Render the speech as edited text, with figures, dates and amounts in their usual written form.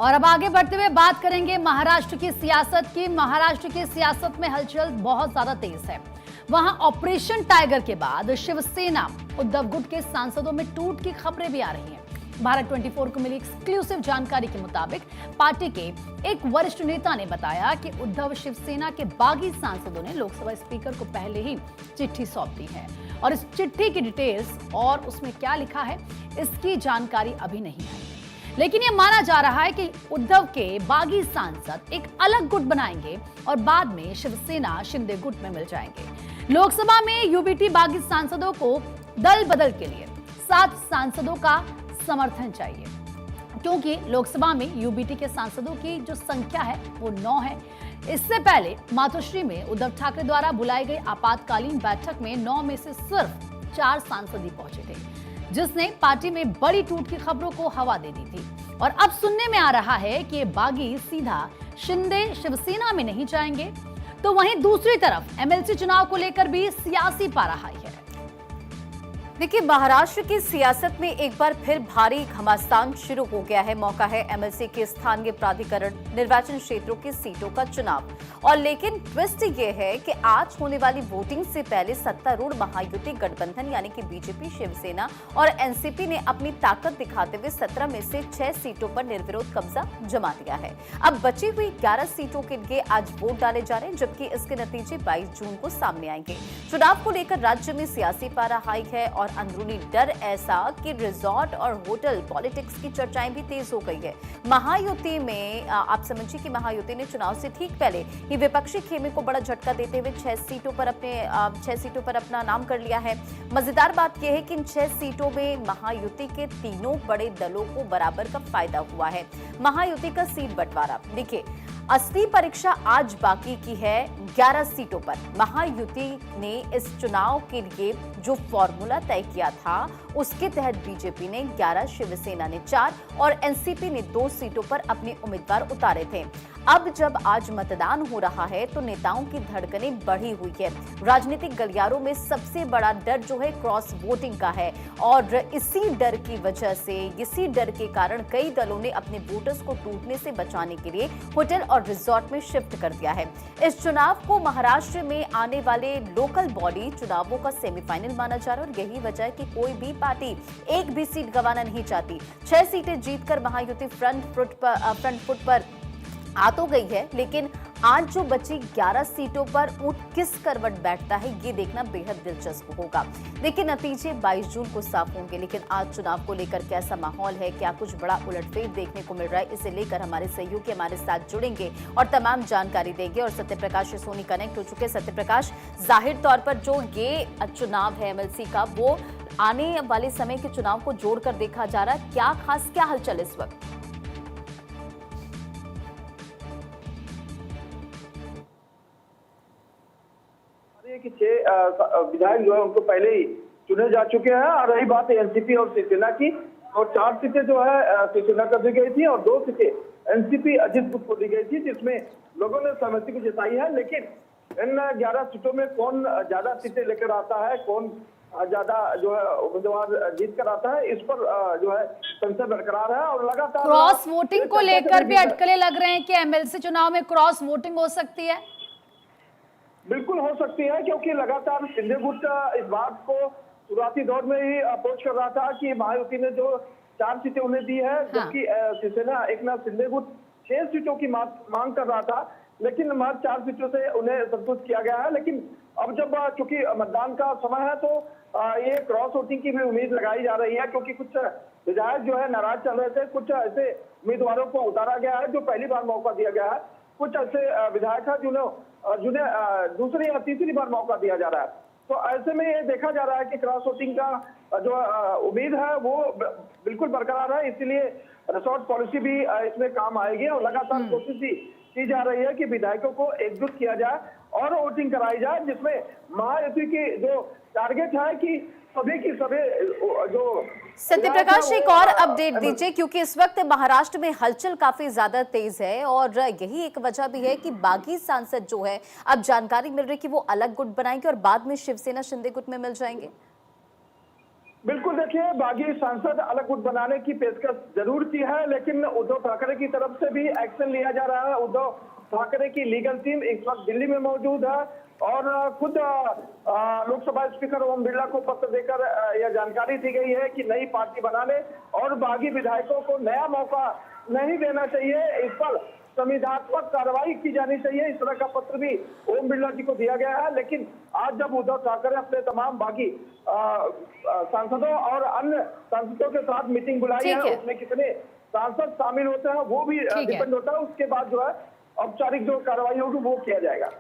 और अब आगे बढ़ते हुए बात करेंगे महाराष्ट्र की सियासत की। महाराष्ट्र की सियासत में हलचल बहुत ज्यादा तेज है। वहां ऑपरेशन टाइगर के बाद शिवसेना उद्धव गुट के सांसदों में टूट की खबरें भी आ रही हैं। भारत 24 को मिली एक्सक्लूसिव जानकारी के मुताबिक पार्टी के एक वरिष्ठ नेता ने बताया कि उद्धव शिवसेना के बागी सांसदों ने लोकसभा स्पीकर को पहले ही चिट्ठी सौंप दी है और इस चिट्ठी की डिटेल्स और उसमें क्या लिखा है इसकी जानकारी अभी नहीं है, लेकिन यह माना जा रहा है कि उद्धव के बागी सांसद एक अलग गुट बनाएंगे और बाद में शिवसेना शिंदे गुट में मिल जाएंगे। लोकसभा में यूबीटी बागी सांसदों को दल बदल के लिए 7 सांसदों का समर्थन चाहिए, क्योंकि लोकसभा में यूबीटी के सांसदों की जो संख्या है वो 9 है। इससे पहले मातोश्री में उद्धव ठाकरे द्वारा बुलाई गई आपातकालीन बैठक में 9 में से सिर्फ 4 सांसद ही पहुंचे थे, जिसने पार्टी में बड़ी टूट की खबरों को हवा दे दी थी। और अब सुनने में आ रहा है कि ये बागी सीधा शिंदे शिवसेना में नहीं जाएंगे। तो वहीं दूसरी तरफ एमएलसी चुनाव को लेकर भी सियासी पाराहाई है। देखिए, महाराष्ट्र की सियासत में एक बार फिर भारी घमासान शुरू हो गया है। मौका है एमएलसी के स्थानीय प्राधिकरण निर्वाचन क्षेत्रों की सीटों का चुनाव। और लेकिन ट्विस्ट ये है कि आज होने वाली वोटिंग से पहले सत्तारूढ़ महायुति गठबंधन यानी कि बीजेपी, शिवसेना और एनसीपी ने अपनी ताकत दिखाते हुए 17 में से 6 सीटों पर निर्विरोध कब्जा जमा लिया है। अब बची हुई 11 सीटों के लिए आज वोट डाले जा रहे हैं, जबकि इसके नतीजे 22 जून को सामने आएंगे। चुनाव को लेकर राज्य में सियासी पाराहाई है और अंदरूनी डर ऐसा कि रिजॉर्ट और होटल पॉलिटिक्स की चर्चाएं भी तेज हो गई है। महायुति में आप समझिए कि महायुति ने चुनाव से ठीक पहले ही विपक्षी खेमे को बड़ा झटका देते हुए 6 सीटों पर अपना नाम कर लिया है। मजेदार बात यह है कि इन 6 सीटों में महायुति के तीनों बड़े दलों को बराबर का फायदा हुआ है। महायुति का सीट बंटवारा देखिए, असली परीक्षा आज बाकी की है 11 सीटों पर। महायुति ने इस चुनाव के लिए जो फॉर्मूला तय किया था उसके तहत बीजेपी ने 11, शिवसेना ने 4 और एनसीपी ने 2 सीटों पर अपने उम्मीदवार उतारे थे। अब जब आज मतदान हो रहा है तो नेताओं की धड़कनें बढ़ी हुई है। राजनीतिक गलियारों में सबसे बड़ा डर जो है क्रॉस वोटिंग का है और इसी डर की वजह से, इसी डर के कारण कई दलों ने अपने वोटर्स को टूटने से बचाने के लिए होटल और रिजॉर्ट में शिफ्ट कर दिया है। इस चुनाव को महाराष्ट्र में आने वाले लोकल बॉडी चुनावों का सेमीफाइनल माना जा रहा है और यही वजह है कि कोई भी पार्टी एक भी सीट गंवाना नहीं चाहती। 6 सीटें जीतकर महायुति फ्रंट फुट पर आ तो गई है, लेकिन आज जो बची 11 सीटों पर ऊंट किस करवट बैठता है ये देखना बेहद दिलचस्प होगा। देखिए, नतीजे 22 जून को साफ होंगे, लेकिन आज चुनाव को लेकर कैसा माहौल है, क्या कुछ बड़ा उलटफेर देखने को मिल रहा है, इसे लेकर हमारे सहयोगी हमारे साथ जुड़ेंगे और तमाम जानकारी देंगे। और सत्यप्रकाश सोनी कनेक्ट हो चुके हैं। सत्यप्रकाश, जाहिर तौर पर जो ये चुनाव है एमएलसी का, वो आने वाले समय के चुनाव को जोड़कर देखा जा रहा है। क्या हलचल इस वक्त? कि 6 विधायक जो है उनको पहले ही चुने जा चुके हैं। और रही बात एनसीपी और शिवसेना की, और 4 सीटें जो है शिवसेना को दी गई थी और 2 सीटें एनसीपी अजित गुट को दी गई थी, जिसमें लोगों ने सहमति को जताई है। लेकिन इन 11 सीटों में कौन ज्यादा सीटें लेकर आता है, कौन ज्यादा जो है उम्मीदवार जीत कर आता है, इस पर जो है संशय बरकरार है। और लगातार क्रॉस वोटिंग को लेकर भी अटकलें लग रहे हैं कि एमएलसी चुनाव में क्रॉस वोटिंग हो सकती है। बिल्कुल हो सकती है, क्योंकि लगातार शिंदे गुट इस बात को शुरुआती दौर में ही अप्रोच कर रहा था कि महायुति ने जो 4 सीटें उन्हें दी है, जबकि शिवसेना एक ना शिंदे गुट 6 सीटों की मांग कर रहा था, लेकिन मात्र 4 सीटों से उन्हें संतुष्ट किया गया है। लेकिन अब जब चूंकि मतदान का समय है तो ये क्रॉस वोटिंग की भी उम्मीद लगाई जा रही है, क्योंकि कुछ विधायक जो है नाराज चल रहे थे। कुछ ऐसे उम्मीदवारों को उतारा गया है जो पहली बार मौका दिया गया है, कुछ ऐसे विधायक है जिन्हें दूसरी या तीसरी बार मौका दिया जा रहा है। तो ऐसे में ये देखा जा रहा है कि क्रॉस वोटिंग का जो उम्मीद है वो बिल्कुल बरकरार है। इसीलिए रिसोर्ट पॉलिसी भी इसमें काम आएगी और लगातार कोशिश भी की जा रही है कि विधायकों को एकजुट किया जाए और वोटिंग कराई जाए, जिसमें महायुति की जो टारगेट है कि सभी की सभी जो। सत्यप्रकाश, एक और अपडेट दीजिए, क्योंकि इस वक्त महाराष्ट्र में हलचल काफी ज्यादा तेज है और यही एक वजह भी है कि बागी सांसद जो है, अब जानकारी मिल रही है कि वो अलग गुट बनाएंगे और बाद में शिवसेना शिंदे गुट में मिल जाएंगे। बिल्कुल बिल्कुल देखिए, बागी सांसद अलग गुट बनाने की पेशकश जरूर की है, लेकिन उद्धव ठाकरे की तरफ से भी एक्शन लिया जा रहा है। उद्धव ठाकरे की लीगल टीम इस वक्त दिल्ली में मौजूद है और खुद लोकसभा स्पीकर ओम बिरला को पत्र देकर यह जानकारी दी गई है कि नई पार्टी बनाने और बागी विधायकों को नया मौका नहीं देना चाहिए, इस पर संविधानात्मक कार्रवाई की जानी चाहिए। इस तरह का पत्र भी ओम बिरला जी को दिया गया है। लेकिन आज जब उद्धव ठाकरे अपने तमाम बागी सांसदों और अन्य सांसदों के साथ मीटिंग बुलाई है, उसमें कितने सांसद शामिल होते हैं वो भी डिपेंड होता है। उसके बाद जो है औपचारिक जो कार्रवाई होगी वो किया जाएगा।